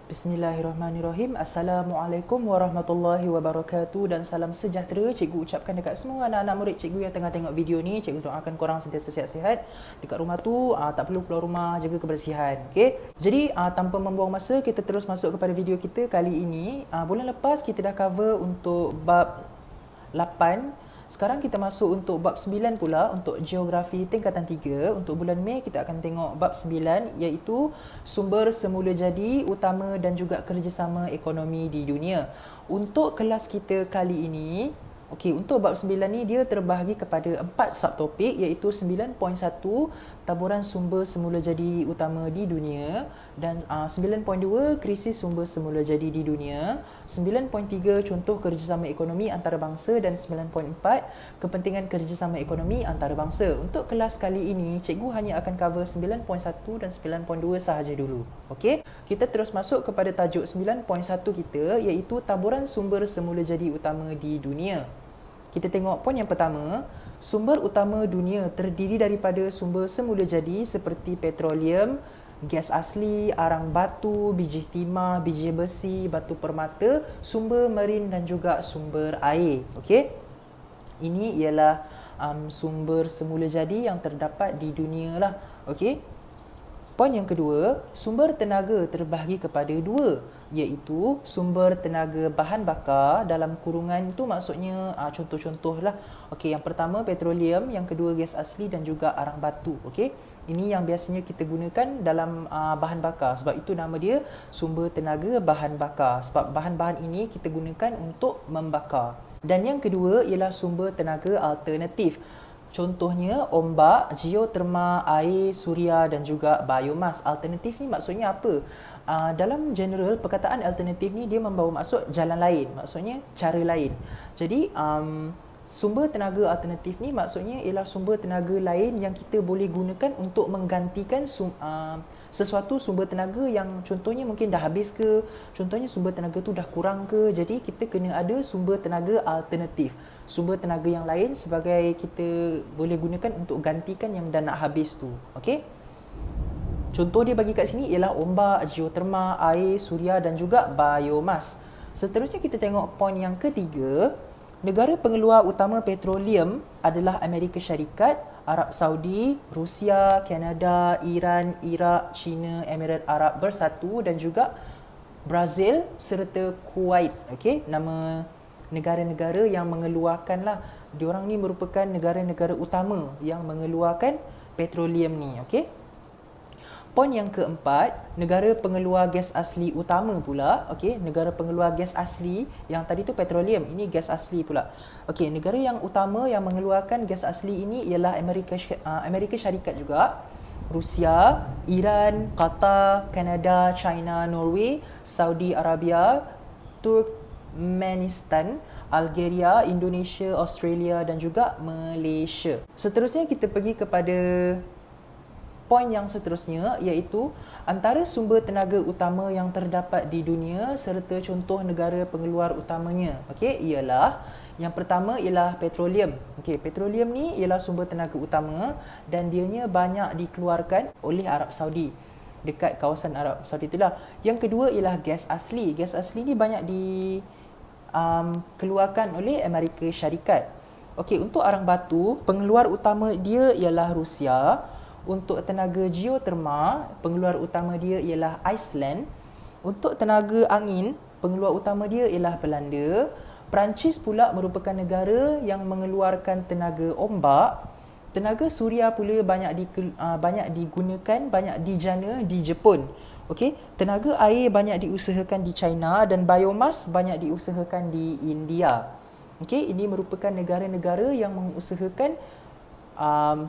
Bismillahirrahmanirrahim. Assalamualaikum warahmatullahi wabarakatuh dan salam sejahtera cikgu ucapkan dekat semua anak-anak murid cikgu yang tengah tengok video ni. Cikgu doakan korang sentiasa sihat-sihat. Dekat rumah tu tak perlu keluar rumah, jaga kebersihan. Okey. Jadi tanpa membuang masa, kita terus masuk kepada video kita kali ini. Bulan lepas kita dah cover untuk bab 8. Sekarang kita masuk untuk bab 9 pula, untuk geografi tingkatan 3. Untuk bulan Mei kita akan tengok bab 9 iaitu sumber semula jadi, utama dan juga kerjasama ekonomi di dunia. Untuk kelas kita kali ini, untuk bab 9 ni dia terbahagi kepada 4 subtopik iaitu 9.1 taburan sumber semula jadi utama di dunia, dan 9.2 krisis sumber semula jadi di dunia, 9.3 contoh kerjasama ekonomi antarabangsa, dan 9.4 kepentingan kerjasama ekonomi antarabangsa. Untuk kelas kali ini cikgu hanya akan cover 9.1 dan 9.2 sahaja dulu. Okey, kita terus masuk kepada tajuk 9.1 kita iaitu taburan sumber semula jadi utama di dunia. Kita tengok poin yang pertama. Sumber utama dunia terdiri daripada sumber semula jadi seperti petroleum, gas asli, arang batu, biji timah, biji besi, batu permata, sumber marin dan juga sumber air. Okey. Ini ialah sumber semula jadi yang terdapat di dunia lah. Okey. Poin yang kedua, sumber tenaga terbahagi kepada dua, iaitu sumber tenaga bahan bakar, dalam kurungan itu maksudnya contoh-contoh lah. Okey, yang pertama petroleum, yang kedua gas asli dan juga arang batu. Okey, ini yang biasanya kita gunakan dalam bahan bakar. Sebab itu nama dia sumber tenaga bahan bakar. Sebab bahan-bahan ini kita gunakan untuk membakar. Dan yang kedua ialah sumber tenaga alternatif. Contohnya ombak, geoterma, air, suria dan juga biomas. Alternatif ni maksudnya apa? Dalam general, perkataan alternatif ni dia membawa maksud jalan lain, maksudnya cara lain. Jadi sumber tenaga alternatif ni maksudnya ialah sumber tenaga lain yang kita boleh gunakan untuk menggantikan sesuatu sumber tenaga yang contohnya mungkin dah habis ke, contohnya sumber tenaga tu dah kurang ke. Jadi kita kena ada sumber tenaga alternatif, sumber tenaga yang lain sebagai kita boleh gunakan untuk gantikan yang dah nak habis tu. Okey. Contoh dia bagi kat sini ialah ombak, geoterma, air, suria dan juga biomas. Seterusnya kita tengok poin yang ketiga. Negara pengeluar utama petroleum adalah Amerika Syarikat, Arab Saudi, Rusia, Kanada, Iran, Iraq, China, Emirat Arab Bersatu dan juga Brazil serta Kuwait. Okey, nama negara-negara yang mengeluarkan lah. Diorang ni merupakan negara-negara utama yang mengeluarkan petroleum ni. Okey. Poin yang keempat, negara pengeluar gas asli utama pula. Okey, negara pengeluar gas asli, yang tadi tu petroleum, ini gas asli pula. Okey, negara yang utama yang mengeluarkan gas asli ini ialah Amerika Syarikat juga, Rusia, Iran, Qatar, Kanada, China, Norway, Saudi Arabia, Turkmenistan, Algeria, Indonesia, Australia dan juga Malaysia. Seterusnya kita pergi kepada poin yang seterusnya iaitu antara sumber tenaga utama yang terdapat di dunia serta contoh negara pengeluar utamanya. Okey, ialah yang pertama ialah petroleum. Okey, petroleum ni ialah sumber tenaga utama dan dianya banyak dikeluarkan oleh Arab Saudi, dekat kawasan Arab Saudi itulah. Yang kedua ialah gas asli. Gas asli ni banyak dikeluarkan oleh Amerika Syarikat. Okey, untuk arang batu, pengeluar utama dia ialah Rusia. Untuk tenaga geoterma, pengeluar utama dia ialah Iceland. Untuk tenaga angin, pengeluar utama dia ialah Belanda. Perancis pula merupakan negara yang mengeluarkan tenaga ombak. Tenaga suria pula banyak digunakan, banyak dijana di Jepun. Okey, tenaga air banyak diusahakan di China dan biomas banyak diusahakan di India. Okey, ini merupakan negara-negara yang mengusahakan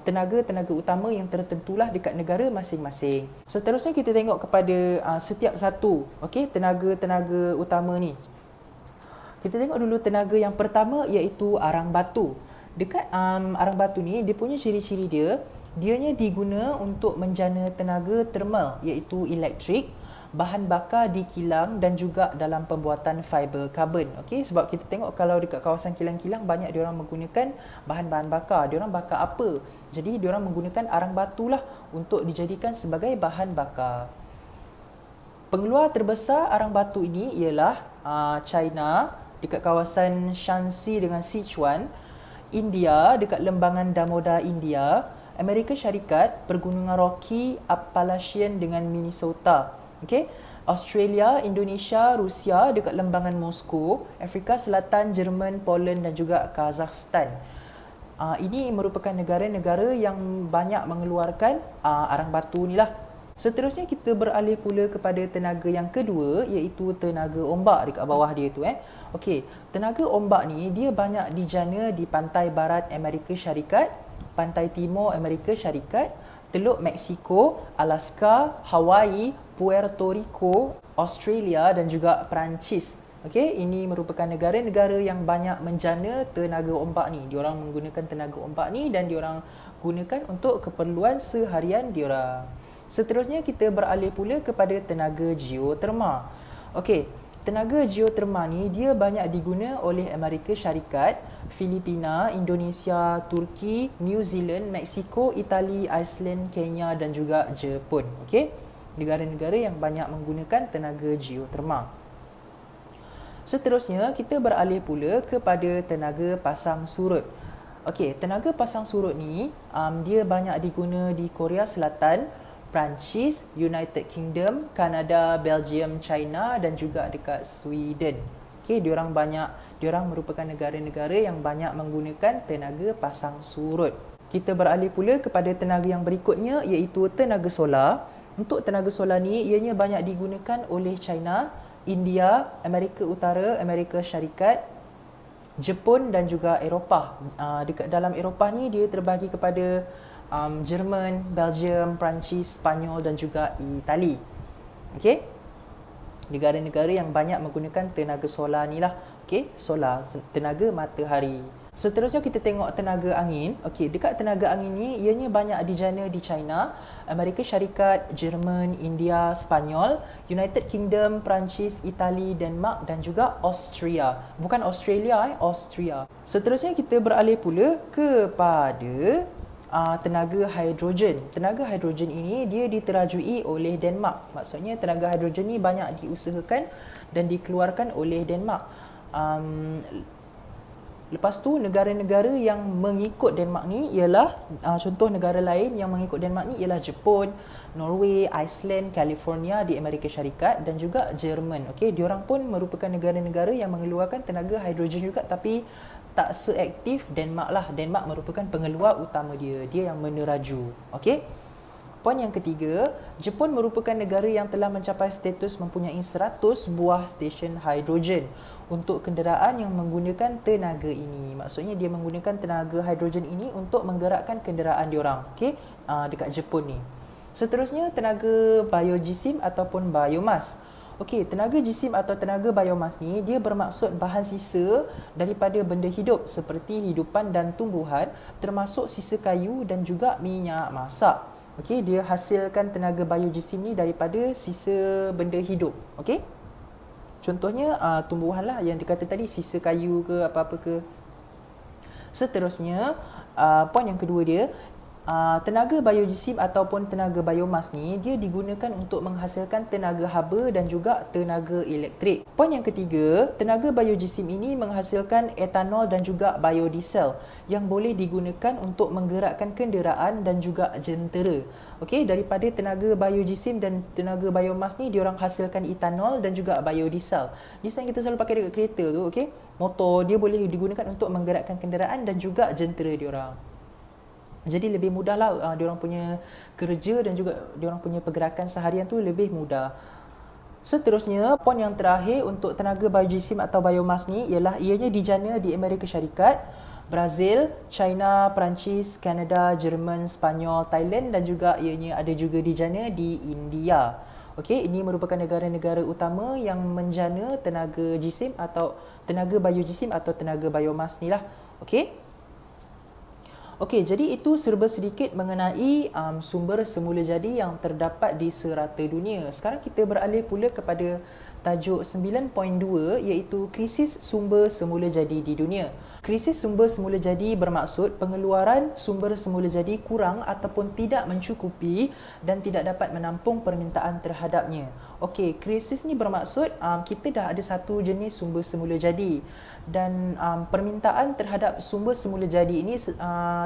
tenaga-tenaga utama yang tertentulah dekat negara masing-masing. Seterusnya kita tengok kepada setiap satu tenaga-tenaga utama ni. Kita tengok dulu tenaga yang pertama iaitu arang batu. Dekat arang batu ni dia punya ciri-ciri dia, dianya diguna untuk menjana tenaga termal iaitu elektrik, bahan bakar di kilang dan juga dalam pembuatan fiber karbon. Okey, sebab kita tengok kalau dekat kawasan kilang-kilang banyak diorang menggunakan bahan-bahan bakar. Diorang bakar apa? Jadi diorang menggunakan arang batu lah untuk dijadikan sebagai bahan bakar. Pengeluar terbesar arang batu ini ialah China dekat kawasan Shanxi dengan Sichuan, India dekat lembangan Damodar India, Amerika Syarikat, Pergunungan Rocky, Appalachian dengan Minnesota. Okey. Australia, Indonesia, Rusia dekat lembangan Moskow, Afrika Selatan, Jerman, Poland dan juga Kazakhstan. Ini merupakan negara-negara yang banyak mengeluarkan arang batu ni lah. Seterusnya kita beralih pula kepada tenaga yang kedua, iaitu tenaga ombak dekat bawah dia tu. Okey, tenaga ombak ni dia banyak dijana di pantai barat Amerika Syarikat, pantai timur Amerika Syarikat, Teluk Mexico, Alaska, Hawaii, Puerto Rico, Australia dan juga Perancis. Okey, ini merupakan negara-negara yang banyak menjana tenaga ombak ni. Diorang menggunakan tenaga ombak ni dan diorang gunakan untuk keperluan seharian diorang. Seterusnya kita beralih pula kepada tenaga geoterma. Okey, tenaga geoterma ni dia banyak diguna oleh Amerika Syarikat, Filipina, Indonesia, Turki, New Zealand, Mexico, Itali, Iceland, Kenya dan juga Jepun. Okey, negara-negara yang banyak menggunakan tenaga geoterma. Seterusnya kita beralih pula kepada tenaga pasang surut. Okey, tenaga pasang surut ni dia banyak diguna di Korea Selatan, Perancis, United Kingdom, Kanada, Belgium, China dan juga dekat Sweden. Okey, diorang merupakan negara-negara yang banyak menggunakan tenaga pasang surut. Kita beralih pula kepada tenaga yang berikutnya, iaitu tenaga solar. Untuk tenaga solar ni ianya banyak digunakan oleh China, India, Amerika Utara, Amerika Syarikat, Jepun dan juga Eropah. Dekat dalam Eropah ni dia terbahagi kepada Jerman, Belgium, Perancis, Spanyol dan juga Itali. Okey. Negara-negara yang banyak menggunakan tenaga solar ni lah. Okey, solar, tenaga matahari. Seterusnya kita tengok tenaga angin. Okey, dekat tenaga angin ni ianya banyak dijana di China, Amerika Syarikat, Jerman, India, Spanyol, United Kingdom, Perancis, Itali, Denmark dan juga Austria. Bukan Australia, Austria. Seterusnya kita beralih pula kepada tenaga hidrogen. Tenaga hidrogen ini dia diterajui oleh Denmark. Maksudnya tenaga hidrogen ni banyak diusahakan dan dikeluarkan oleh Denmark. Lepas tu negara-negara yang mengikut Denmark ni ialah contoh negara lain yang mengikut Denmark ni ialah Jepun, Norway, Iceland, California di Amerika Syarikat dan juga Jerman. Okey, diorang pun merupakan negara-negara yang mengeluarkan tenaga hidrogen juga, tapi tak seaktif Denmark lah. Denmark merupakan pengeluar utama dia yang meneraju. Okey. Poin yang ketiga, Jepun merupakan negara yang telah mencapai status mempunyai 100 buah stesen hidrogen untuk kenderaan yang menggunakan tenaga ini. Maksudnya dia menggunakan tenaga hidrogen ini untuk menggerakkan kenderaan diorang. Okey, dekat Jepun ni. Seterusnya tenaga biojisim ataupun biomas. Okey, tenaga jisim atau tenaga biomas ni dia bermaksud bahan sisa daripada benda hidup seperti hidupan dan tumbuhan, termasuk sisa kayu dan juga minyak masak. Okey, dia hasilkan tenaga biojisim ni daripada sisa benda hidup. Okey. Contohnya tumbuhan lah yang dikata tadi, sisa kayu ke apa-apa ke. Seterusnya, poin yang kedua dia, tenaga biojisim ataupun tenaga biomas ni dia digunakan untuk menghasilkan tenaga haba dan juga tenaga elektrik. Poin yang ketiga, tenaga biojisim ini menghasilkan etanol dan juga biodiesel yang boleh digunakan untuk menggerakkan kenderaan dan juga jentera. Okey, daripada tenaga biojisim dan tenaga biomas ni diorang hasilkan etanol dan juga biodiesel. Diesel yang kita selalu pakai dekat kereta tu, okey, motor dia boleh digunakan untuk menggerakkan kenderaan dan juga jentera diorang. Jadi lebih mudahlah diorang punya kerja dan juga diorang punya pergerakan seharian tu lebih mudah. Seterusnya, poin yang terakhir untuk tenaga biojisim atau biomas ni ialah ianya dijana di Amerika Syarikat, Brazil, China, Perancis, Kanada, Jerman, Spanyol, Thailand dan juga ianya ada juga dijana di India. Okey, ini merupakan negara-negara utama yang menjana tenaga jisim atau tenaga biojisim atau tenaga biomas ni lah. Okey. Okey, jadi itu serba sedikit mengenai sumber semula jadi yang terdapat di serata dunia. Sekarang kita beralih pula kepada tajuk 9.2 iaitu krisis sumber semula jadi di dunia. Krisis sumber semula jadi bermaksud pengeluaran sumber semula jadi kurang ataupun tidak mencukupi dan tidak dapat menampung permintaan terhadapnya. Okey, krisis ni bermaksud kita dah ada satu jenis sumber semula jadi dan permintaan terhadap sumber semula jadi ini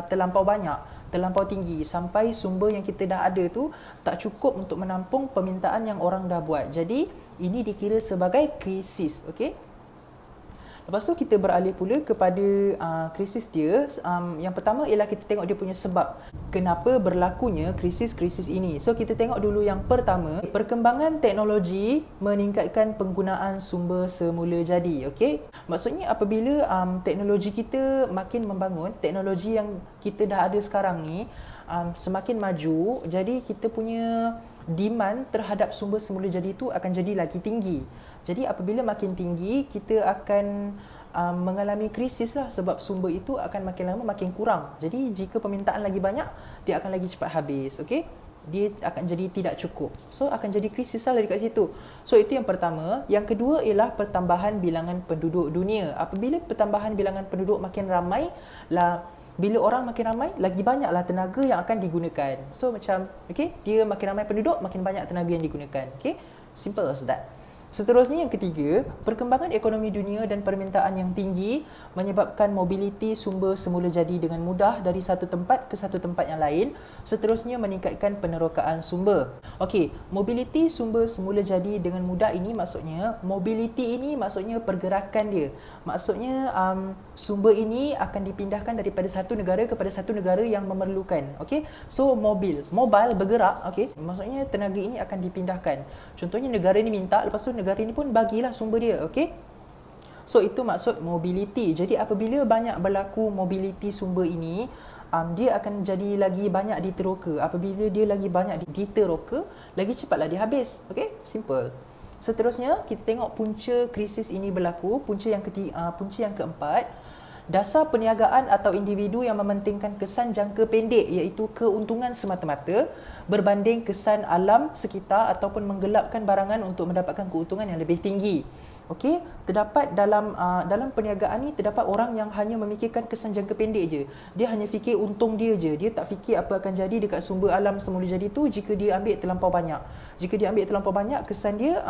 terlampau banyak, terlampau tinggi sampai sumber yang kita dah ada tu tak cukup untuk menampung permintaan yang orang dah buat. Jadi ini dikira sebagai krisis. Okey. Lepas tu kita beralih pula kepada krisis dia. Yang pertama ialah kita tengok dia punya sebab kenapa berlakunya krisis-krisis ini. So kita tengok dulu yang pertama, perkembangan teknologi meningkatkan penggunaan sumber semula jadi. Okey. Maksudnya apabila teknologi kita makin membangun, teknologi yang kita dah ada sekarang ni semakin maju, jadi kita punya demand terhadap sumber semula jadi itu akan jadi lagi tinggi. Jadi apabila makin tinggi, kita akan mengalami krisis lah sebab sumber itu akan makin lama makin kurang. Jadi jika permintaan lagi banyak, dia akan lagi cepat habis. Okey? Dia akan jadi tidak cukup. So akan jadi krisis lah dekat situ. So itu yang pertama. Yang kedua ialah pertambahan bilangan penduduk dunia. Apabila pertambahan bilangan penduduk makin ramai lah, bila orang makin ramai, lagi banyaklah tenaga yang akan digunakan. So macam, okay, dia makin ramai penduduk, makin banyak tenaga yang digunakan. Okay, simple as that. Seterusnya yang ketiga, perkembangan ekonomi dunia dan permintaan yang tinggi menyebabkan mobiliti sumber semula jadi dengan mudah dari satu tempat ke satu tempat yang lain. Seterusnya meningkatkan penerokaan sumber. Okey, mobiliti sumber semula jadi dengan mudah ini maksudnya, mobiliti ini maksudnya pergerakan dia. Maksudnya sumber ini akan dipindahkan daripada satu negara kepada satu negara yang memerlukan. Okey, so mobile bergerak. Okey, maksudnya tenaga ini akan dipindahkan. Contohnya negara ini minta, lepas tu negara ini pun bagilah sumber dia. Okey, so itu maksud mobility. Jadi apabila banyak berlaku mobility sumber ini, dia akan jadi lagi banyak diteroka. Apabila dia lagi banyak diteroka, lagi cepatlah dia habis. Okey, simple. Seterusnya kita tengok punca krisis ini berlaku. Punca yang keempat, dasar perniagaan atau individu yang mementingkan kesan jangka pendek iaitu keuntungan semata-mata berbanding kesan alam sekitar ataupun menggelapkan barangan untuk mendapatkan keuntungan yang lebih tinggi. Okey, terdapat dalam perniagaan ni terdapat orang yang hanya memikirkan kesan jangka pendek je. Dia hanya fikir untung dia je. Dia tak fikir apa akan jadi dekat sumber alam semula jadi tu jika dia ambil terlampau banyak. Jika dia ambil terlampau banyak, kesan dia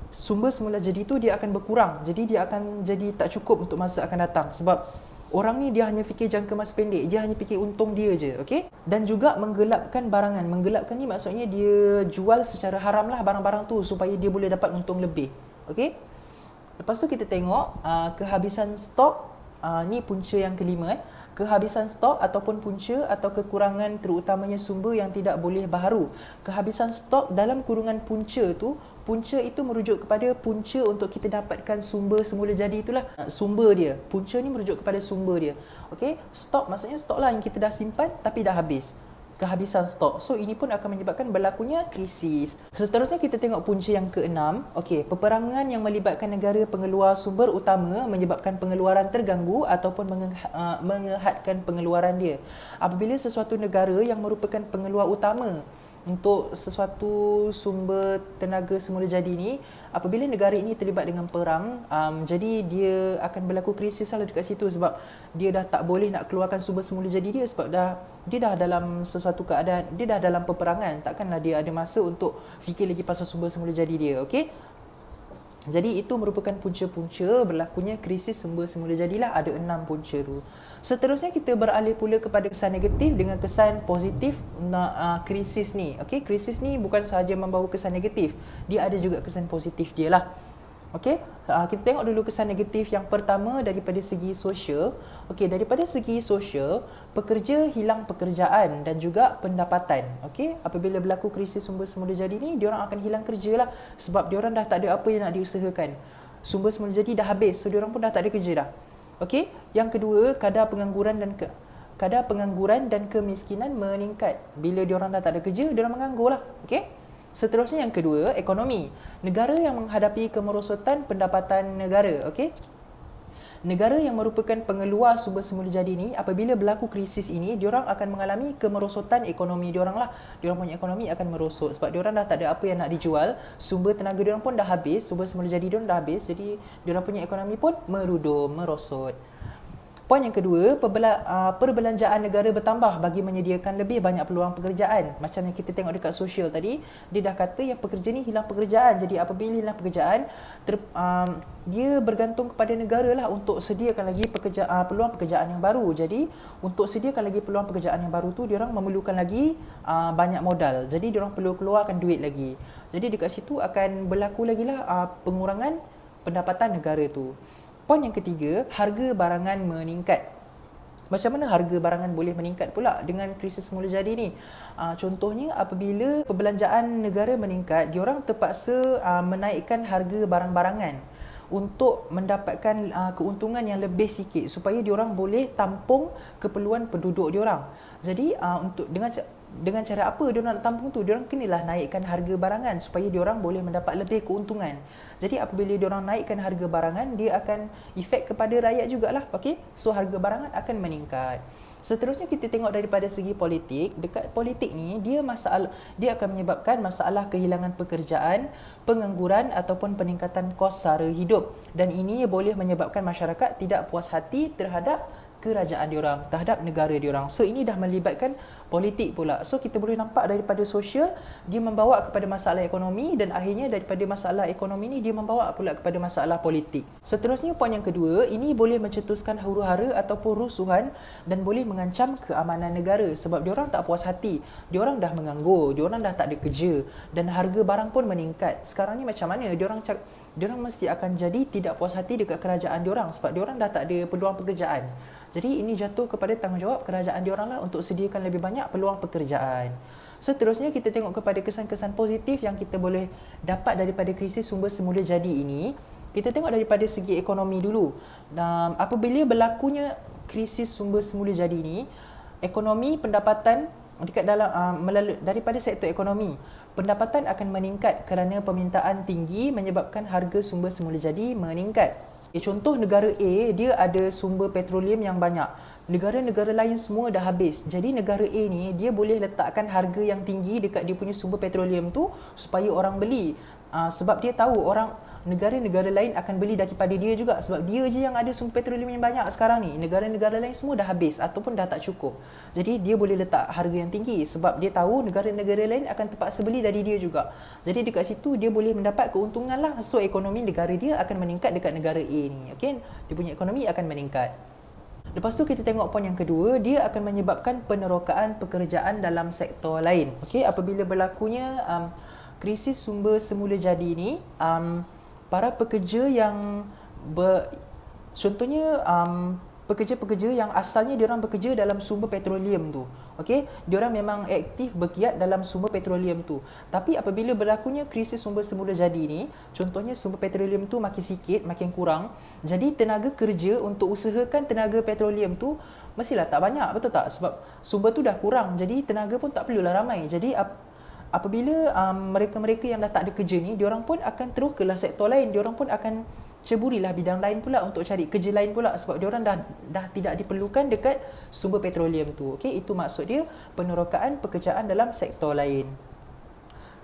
sumber semula jadi tu dia akan berkurang. Jadi dia akan jadi tak cukup untuk masa akan datang sebab orang ni dia hanya fikir jangka masa pendek, dia hanya fikir untung dia je. Okey? Dan juga menggelapkan barangan. Menggelapkan ni maksudnya dia jual secara haram lah barang-barang tu supaya dia boleh dapat untung lebih. Okey? Lepas tu kita tengok kehabisan stok. Ni punca yang kelima. Kehabisan stok ataupun punca atau kekurangan terutamanya sumber yang tidak boleh baharu. Kehabisan stok dalam kurungan punca tu, punca itu merujuk kepada punca untuk kita dapatkan sumber semula jadi itulah sumber dia. Punca ni merujuk kepada sumber dia. Okey, stok maksudnya stok lah yang kita dah simpan tapi dah habis. Kehabisan stok. So ini pun akan menyebabkan berlakunya krisis. Seterusnya kita tengok punca yang keenam. Okey, peperangan yang melibatkan negara pengeluar sumber utama menyebabkan pengeluaran terganggu ataupun mengehadkan pengeluaran dia. Apabila sesuatu negara yang merupakan pengeluar utama untuk sesuatu sumber tenaga semula jadi ni, apabila negara ini terlibat dengan perang, jadi dia akan berlaku krisis lah dekat situ sebab dia dah tak boleh nak keluarkan sumber semula jadi dia sebab dia dah dalam sesuatu keadaan, dia dah dalam peperangan, takkanlah dia ada masa untuk fikir lagi pasal sumber semula jadi dia. Okey, jadi itu merupakan punca-punca berlakunya krisis sumber semula jadilah. Ada 6 punca tu. Seterusnya kita beralih pula kepada kesan negatif dengan kesan positif krisis ni. Okey, krisis ni bukan sahaja membawa kesan negatif, dia ada juga kesan positif dia lah. Okey, kita tengok dulu kesan negatif yang pertama daripada segi sosial. Okey, daripada segi sosial, pekerja hilang pekerjaan dan juga pendapatan. Okey, apabila berlaku krisis sumber semula jadi ni, diorang akan hilang kerja lah sebab diorang dah tak ada apa yang nak diusahakan. Sumber semula jadi dah habis, so diorang pun dah tak ada kerja dah. Okey, yang kedua, kadar pengangguran dan kemiskinan meningkat. Bila diorang dah tak ada kerja, diorang menganggur lah. Okey. Seterusnya yang kedua, ekonomi. Negara yang menghadapi kemerosotan pendapatan negara. Okey. Negara yang merupakan pengeluar sumber semula jadi ni, apabila berlaku krisis ini, diorang akan mengalami kemerosotan ekonomi diorang lah. Diorang punya ekonomi akan merosot sebab diorang dah tak ada apa yang nak dijual. Sumber tenaga diorang pun dah habis, sumber semula jadi diorang dah habis. Jadi diorang punya ekonomi pun merosot. Poin yang kedua, perbelanjaan negara bertambah bagi menyediakan lebih banyak peluang pekerjaan. Macam yang kita tengok dekat sosial tadi, dia dah kata yang pekerja ni hilang pekerjaan. Jadi apabila hilang pekerjaan, dia bergantung kepada negara lah untuk sediakan lagi peluang pekerjaan yang baru. Jadi untuk sediakan lagi peluang pekerjaan yang baru tu, diorang memerlukan lagi banyak modal. Jadi diorang perlu keluarkan duit lagi. Jadi dekat situ akan berlaku lagi lah pengurangan pendapatan negara tu. Poin yang ketiga, harga barangan meningkat. Macam mana harga barangan boleh meningkat pula dengan krisis semula jadi ni? Contohnya apabila perbelanjaan negara meningkat, diorang terpaksa menaikkan harga barang-barangan untuk mendapatkan keuntungan yang lebih sikit supaya diorang boleh tampung keperluan penduduk diorang. Jadi untuk dengan cara apa diorang nak tampung tu? Diorang kenalah naikkan harga barangan supaya diorang boleh mendapat lebih keuntungan. Jadi apabila diorang naikkan harga barangan, dia akan efek kepada rakyat jugalah. Okey, so harga barangan akan meningkat. Seterusnya kita tengok daripada segi politik. Dekat politik ni dia akan menyebabkan masalah kehilangan pekerjaan, pengangguran ataupun peningkatan kos sara hidup, dan ini boleh menyebabkan masyarakat tidak puas hati terhadap kerajaan diorang, terhadap negara diorang. So ini dah melibatkan politik pula. So kita boleh nampak daripada sosial dia membawa kepada masalah ekonomi, dan akhirnya daripada masalah ekonomi ni dia membawa pula kepada masalah politik. Seterusnya poin yang kedua, ini boleh mencetuskan huru-hara ataupun rusuhan dan boleh mengancam keamanan negara sebab diorang tak puas hati. Diorang dah menganggur, diorang dah tak ada kerja dan harga barang pun meningkat. Sekarang ni macam mana? Diorang mesti akan jadi tidak puas hati dekat kerajaan diorang sebab diorang dah tak ada peluang pekerjaan. Jadi ini jatuh kepada tanggungjawab kerajaan diorang lah untuk sediakan lebih banyak peluang pekerjaan. Seterusnya kita tengok kepada kesan-kesan positif yang kita boleh dapat daripada krisis sumber semula jadi ini. Kita tengok daripada segi ekonomi dulu. Apabila berlakunya krisis sumber semula jadi ini, ekonomi pendapatan daripada sektor ekonomi, pendapatan akan meningkat kerana permintaan tinggi menyebabkan harga sumber semula jadi meningkat. Contoh negara A, dia ada sumber petroleum yang banyak. Negara-negara lain semua dah habis. Jadi negara A ni dia boleh letakkan harga yang tinggi dekat dia punya sumber petroleum tu supaya orang beli. Sebab dia tahu negara-negara lain akan beli daripada dia juga sebab dia je yang ada sumber petroleum yang banyak sekarang ni. Negara-negara lain semua dah habis ataupun dah tak cukup. Jadi dia boleh letak harga yang tinggi sebab dia tahu negara-negara lain akan terpaksa beli dari dia juga. Jadi dekat situ dia boleh mendapat keuntungan lah. So ekonomi negara dia akan meningkat dekat negara A ni. Okay? Dia punya ekonomi akan meningkat. Lepas tu kita tengok poin yang kedua, dia akan menyebabkan penerokaan pekerjaan dalam sektor lain. Okay? Apabila berlakunya krisis sumber semula jadi ni, para pekerja yang contohnya pekerja-pekerja yang asalnya diorang bekerja dalam sumber petroleum tu, okey, diorang memang aktif bergiat dalam sumber petroleum tu. Tapi apabila berlakunya krisis sumber semula jadi ni, contohnya sumber petroleum tu makin sikit, makin kurang, jadi tenaga kerja untuk usahakan tenaga petroleum tu mestilah tak banyak, betul tak? Sebab sumber tu dah kurang, jadi tenaga pun tak perlulah ramai. Jadi apabila mereka-mereka yang dah tak ada kerja ni, diorang pun akan terus ke sektor lain, diorang pun akan ceburilah bidang lain pula untuk cari kerja lain pula sebab diorang dah tidak diperlukan dekat sumber petroleum tu. Okey, itu maksud dia penerokaan pekerjaan dalam sektor lain.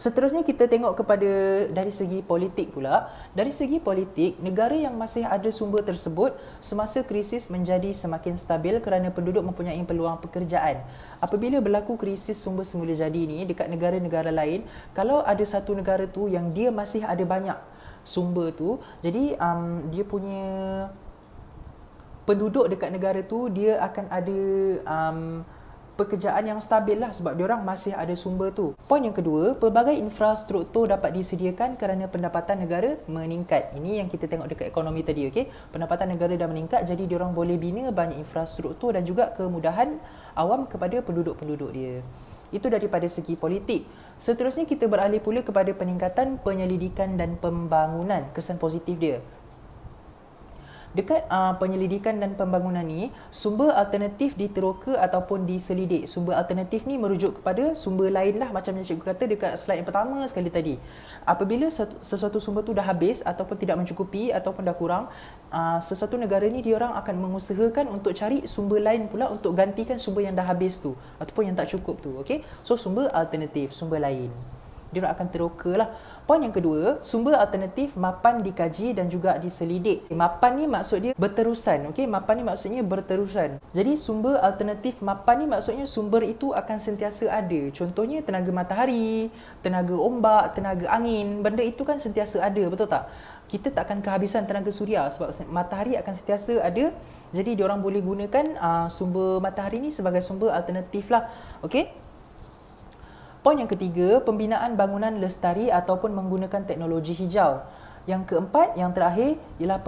Seterusnya kita tengok kepada dari segi politik pula. Dari segi politik, negara yang masih ada sumber tersebut semasa krisis menjadi semakin stabil kerana penduduk mempunyai peluang pekerjaan. Apabila berlaku krisis sumber semula jadi ni dekat negara-negara lain, kalau ada satu negara tu yang dia masih ada banyak sumber tu, jadi dia punya penduduk dekat negara tu dia akan ada pekerjaan yang stabil lah sebab diorang masih ada sumber tu. Poin yang kedua, pelbagai infrastruktur dapat disediakan kerana pendapatan negara meningkat. Ini yang kita tengok dekat ekonomi tadi, okey. Pendapatan negara dah meningkat, jadi diorang boleh bina banyak infrastruktur dan juga kemudahan awam kepada penduduk-penduduk dia. Itu daripada segi politik. Seterusnya kita beralih pula kepada peningkatan penyelidikan dan pembangunan, kesan positif dia. Dekat penyelidikan dan pembangunan ni, sumber alternatif diteroka ataupun diselidik. Sumber alternatif ni merujuk kepada sumber lain lah, macam yang cikgu kata dekat slide yang pertama sekali tadi. Apabila sesuatu sumber tu dah habis ataupun tidak mencukupi ataupun dah kurang, sesuatu negara ni diorang akan mengusahakan untuk cari sumber lain pula untuk gantikan sumber yang dah habis tu ataupun yang tak cukup tu. Okay? So sumber alternatif, sumber lain. dia akan teroka lah. Poin yang kedua, sumber alternatif mapan dikaji dan juga diselidik. Mapan ni maksud dia berterusan. Okey, mapan ni maksudnya berterusan. Jadi sumber alternatif mapan ni maksudnya sumber itu akan sentiasa ada. Contohnya tenaga matahari, tenaga ombak, tenaga angin. Benda itu kan sentiasa ada, betul tak? Kita tak akan kehabisan tenaga suria sebab matahari akan sentiasa ada. Jadi diorang boleh gunakan sumber matahari ni sebagai sumber alternatif lah. Okey. Poin yang ketiga, pembinaan bangunan lestari ataupun menggunakan teknologi hijau. Yang keempat, yang terakhir ialah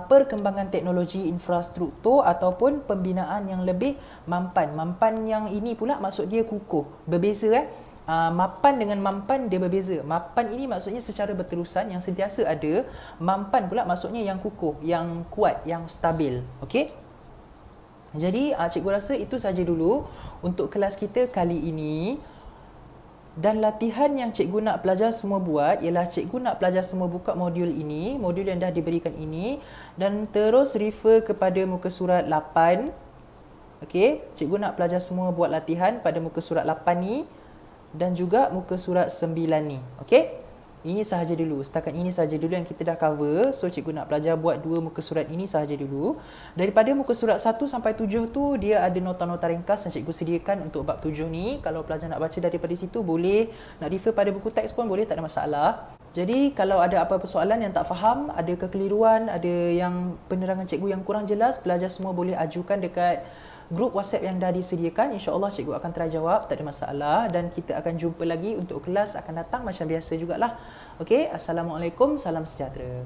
perkembangan teknologi infrastruktur ataupun pembinaan yang lebih mampan. Mampan yang ini pula maksud dia kukuh. Berbeza mapan dengan mampan dia berbeza. Mapan ini maksudnya secara berterusan yang sentiasa ada. Mampan pula maksudnya yang kukuh, yang kuat, yang stabil. Okey? Jadi cikgu rasa itu saja dulu untuk kelas kita kali ini. Dan latihan yang cikgu nak pelajar semua buat ialah cikgu nak pelajar semua buka modul ini, modul yang dah diberikan ini dan terus refer kepada muka surat 8. Okey, cikgu nak pelajar semua buat latihan pada muka surat 8 ni dan juga muka surat 9 ni. Okey? Ini sahaja dulu. Setakat ini sahaja dulu yang kita dah cover. So cikgu nak pelajar buat 2 muka surat ini sahaja dulu. Daripada muka surat 1 sampai 7 tu dia ada nota-nota ringkas yang cikgu sediakan untuk bab 7 ni. Kalau pelajar nak baca daripada situ boleh, nak refer pada buku teks pun boleh, tak ada masalah. Jadi kalau ada apa-apa soalan yang tak faham, ada kekeliruan, ada yang penerangan cikgu yang kurang jelas, pelajar semua boleh ajukan dekat grup WhatsApp yang dah disediakan. InsyaAllah cikgu akan try jawab, tak ada masalah. Dan kita akan jumpa lagi untuk kelas akan datang macam biasa jugalah. Okey, Assalamualaikum, salam sejahtera.